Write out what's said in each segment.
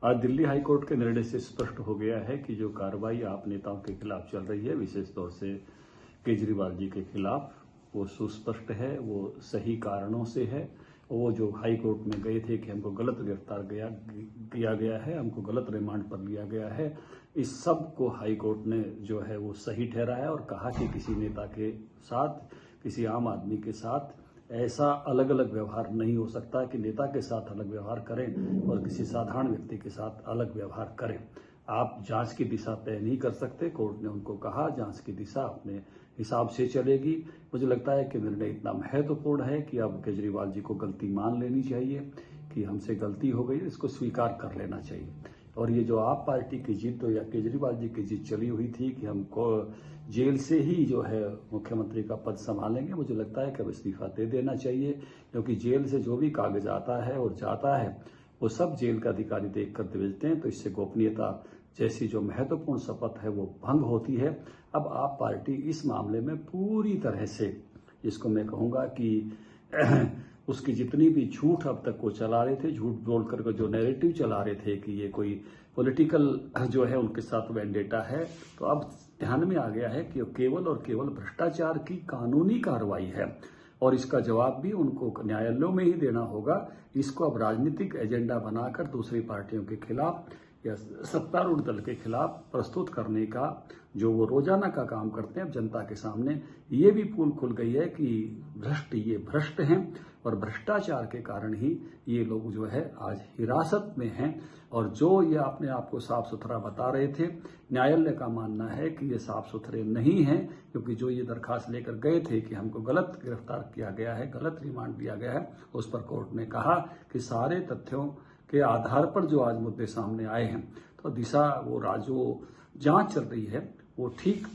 आज दिल्ली हाईकोर्ट के निर्णय से स्पष्ट हो गया है कि जो कार्रवाई आप नेताओं के खिलाफ चल रही है, विशेष तौर से केजरीवाल जी के खिलाफ, वो सुस्पष्ट है, वो सही कारणों से है। वो जो हाई कोर्ट में गए थे कि हमको गलत गिरफ्तार किया गया है, हमको गलत रिमांड पर लिया गया है, इस सब को हाई कोर्ट ने जो है वो सही ठहराया और कहा कि किसी नेता के साथ, किसी आम आदमी के साथ ऐसा अलग अलग व्यवहार नहीं हो सकता कि नेता के साथ अलग व्यवहार करें और किसी साधारण व्यक्ति के साथ अलग व्यवहार करें। आप जांच की दिशा तय नहीं कर सकते। कोर्ट ने उनको कहा जांच की दिशा अपने हिसाब से चलेगी। मुझे लगता है कि निर्णय इतना महत्वपूर्ण है कि अब केजरीवाल जी को गलती मान लेनी चाहिए कि हमसे गलती हो गई, इसको स्वीकार कर लेना चाहिए। और ये जो आप पार्टी की जीत तो या केजरीवाल जी की जीत चली हुई थी कि हमको जेल से ही जो है मुख्यमंत्री का पद संभालेंगे, मुझे लगता है कि अब इस्तीफा दे देना चाहिए, क्योंकि जेल से जो भी कागज आता है और जाता है वो सब जेल का अधिकारी देखकर भेजते हैं, तो इससे गोपनीयता जैसी जो महत्वपूर्ण शपथ है वो भंग होती है। अब आप पार्टी इस मामले में पूरी तरह से, जिसको मैं कहूँगा कि उसकी जितनी भी झूठ अब तक वो चला रहे थे, झूठ बोल कर जो नैरेटिव चला रहे थे कि ये कोई पॉलिटिकल जो है उनके साथ वेंडेटा है, तो अब ध्यान में आ गया है कि केवल और केवल भ्रष्टाचार की कानूनी कार्रवाई है और इसका जवाब भी उनको न्यायालयों में ही देना होगा। इसको अब राजनीतिक एजेंडा बनाकर दूसरी पार्टियों के खिलाफ या सत्तारूढ़ दल के खिलाफ प्रस्तुत करने का जो वो रोजाना का काम करते हैं, अब जनता के सामने ये भी पोल खुल गई है कि ये भ्रष्ट हैं और भ्रष्टाचार के कारण ही ये लोग जो है आज हिरासत में हैं। और जो ये अपने आप को साफ सुथरा बता रहे थे, न्यायालय का मानना है कि ये साफ सुथरे नहीं हैं, क्योंकि जो ये दरखास्त लेकर गए थे कि हमको गलत गिरफ्तार किया गया है, गलत रिमांड दिया गया है, उस पर कोर्ट ने कहा कि सारे तथ्यों के आधार पर जो आज मुद्दे सामने आए हैं, तो दिशा वो जो जांच चल रही है वो ठीक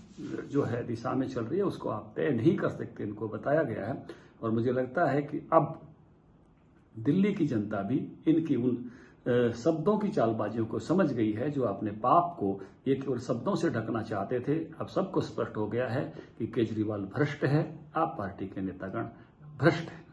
जो है दिशा में चल रही है, उसको आप तय नहीं कर सकते, इनको बताया गया है। और मुझे लगता है कि अब दिल्ली की जनता भी इनकी उन शब्दों की चालबाजियों को समझ गई है, जो अपने पाप को ये केवल शब्दों से ढकना चाहते थे। अब सबको स्पष्ट हो गया है कि केजरीवाल भ्रष्ट है, आप पार्टी के नेतागण भ्रष्ट है।